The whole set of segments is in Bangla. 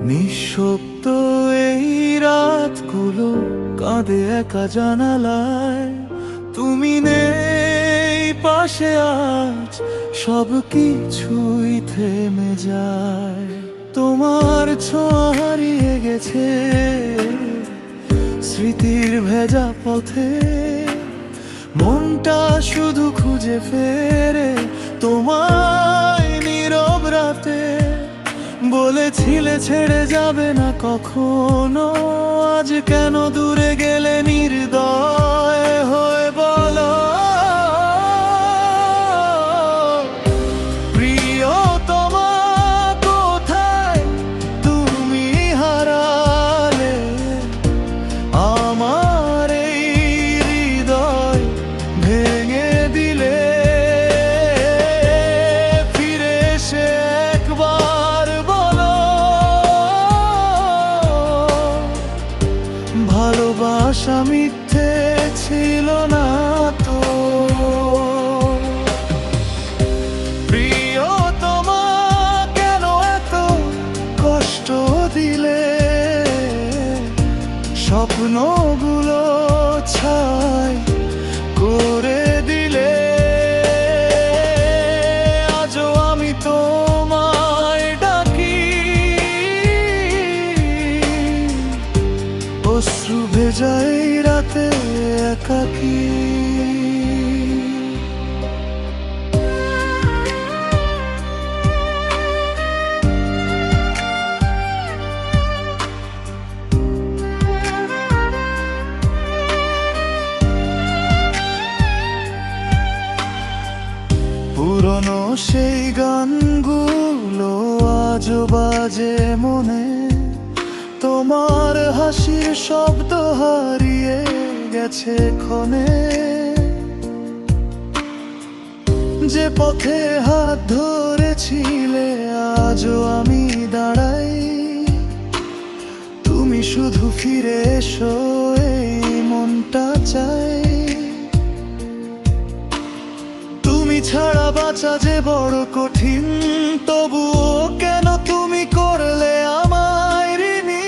নিঃশব্দ এই রাতগুলো কাঁদে একা জানালায়, তুমি নেই পাশে আজ, সব কিছুই থেমে যায়। তোমার ছোঁয়া হারিয়ে গেছে স্মৃতির ভেজা পথে, মনটা শুধু খুঁজে ফেরে তোমায় নীরব রাতে। বলেছিলে ছেড়ে যাবে না কখনো, আজ কেন দূরে গেলে নির্দয় হয়ে বলো। প্রিয়তমা কোথায় তুমি হারালে আমার এই হৃদয় ভেঙে দিলে। ফিরে এসে একবার বলো, ভালোবাসা মিথ্যে ছিল না তো। প্রিয়তমা কেন এত কষ্ট দিলে, স্বপ্নগুলো ছাই করে দিলে। আজও আমি তোমায় ডাকি, অশ্রু ভেজা এই রাতে একাকী। পুরনো সেই গানগুলো আজও বাজে মনে, তোমার হাসির শব্দ হারিয়ে গেছে ক্ষণে। যে পথে হাত ধরেছিলে আজও আমি দাঁড়াই, তুমি শুধু ফিরে এসো এই মনটা চাই। তুমি ছাড়া বাঁচা যে বড় কঠিন, তবুও কেন তুমি করলে আমায় ঋণী।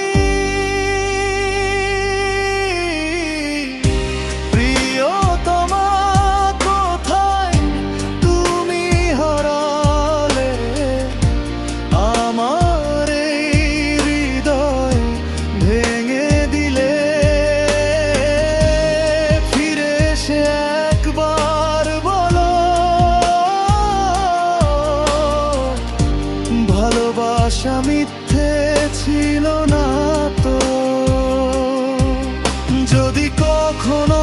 প্রিয়তমা কোথায় তুমি হারালে আমার এই হৃদয় ভেঙে দিলে। ফিরে এসে একবার বলো, ভালোবাসা মিথ্যে ছিল না তো। যদি কখনো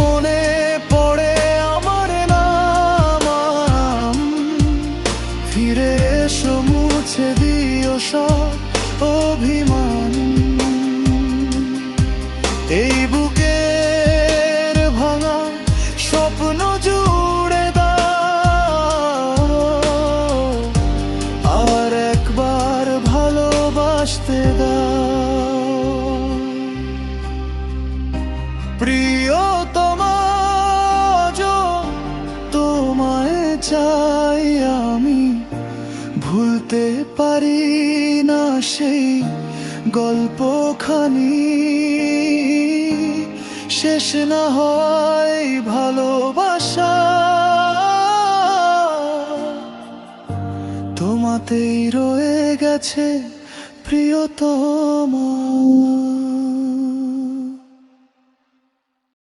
মনে পড়ে আমার নাম, ফিরে এসো মুছে দিও সব অভিমান। এই বুকের ভাঙা স্বপ্ন জুড়ে দাও, আর একবার ভালোবাসতে দাও। প্রিয়তমা তোমায় চাই আমি, ভুলতে পারি না সেই গল্পখানি। শেষ না হয় ভালোবাসা, তোমাতেই রয়ে গেছে প্রিয়তমা।